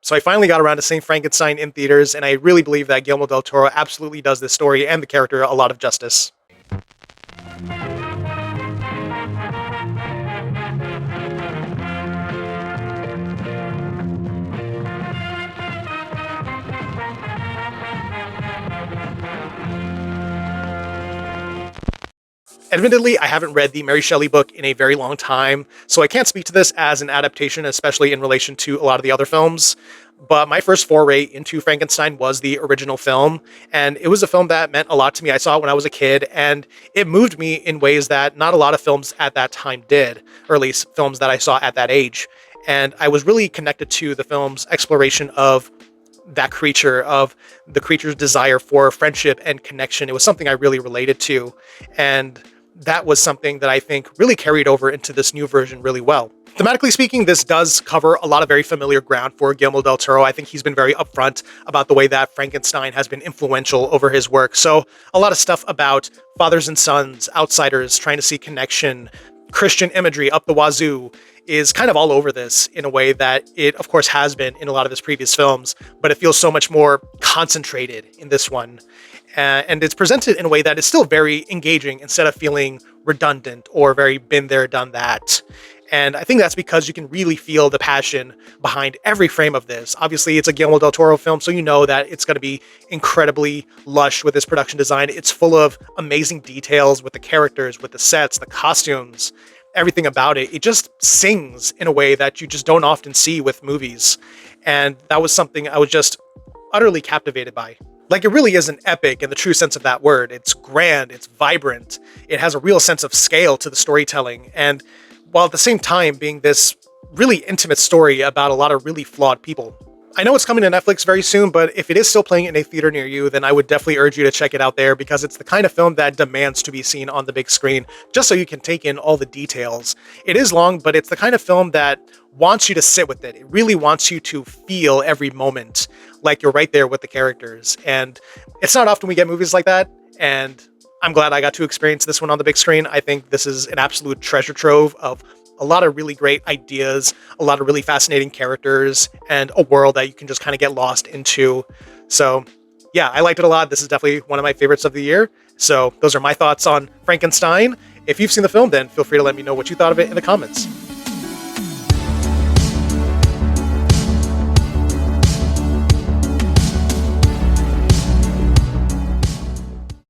So I finally got around to seeing Frankenstein in theaters, and I really believe that Guillermo del Toro absolutely does this story and the character a lot of justice. Admittedly, I haven't read the Mary Shelley book in a very long time, so I can't speak to this as an adaptation, especially in relation to a lot of the other films. But my first foray into Frankenstein was the original film, and it was a film that meant a lot to me. I saw it when I was a kid, and it moved me in ways that not a lot of films at that time did, or at least films that I saw at that age. And I was really connected to the film's exploration of that creature, of the creature's desire for friendship and connection. It was something I really related to, and that was something that I think really carried over into this new version really well. Thematically speaking, this does cover a lot of very familiar ground for Guillermo del Toro. I think he's been very upfront about the way that Frankenstein has been influential over his work. So a lot of stuff about fathers and sons, outsiders trying to see connection, Christian imagery up the wazoo is kind of all over this in a way that it, of course, has been in a lot of his previous films, but it feels so much more concentrated in this one. And it's presented in a way that is still very engaging instead of feeling redundant or very been there, done that. And I think that's because you can really feel the passion behind every frame of this. Obviously, it's a Guillermo del Toro film, so you know that it's going to be incredibly lush with its production design. It's full of amazing details with the characters, with the sets, the costumes, everything about it. It just sings in a way that you just don't often see with movies. And that was something I was just utterly captivated by. Like, it really is an epic in the true sense of that word. It's grand, it's vibrant, it has a real sense of scale to the storytelling, and while at the same time being this really intimate story about a lot of really flawed people. I know it's coming to Netflix very soon, but if it is still playing in a theater near you, then I would definitely urge you to check it out there, because it's the kind of film that demands to be seen on the big screen, just so you can take in all the details. It is long, but it's the kind of film that wants you to sit with it. It really wants you to feel every moment like you're right there with the characters. And it's not often we get movies like that, and I'm glad I got to experience this one on the big screen. I think this is an absolute treasure trove of a lot of really great ideas, a lot of really fascinating characters, and a world that you can just kind of get lost into. So yeah, I liked it a lot. This is definitely one of my favorites of the year. So those are my thoughts on Frankenstein. If you've seen the film, then feel free to let me know what you thought of it in the comments.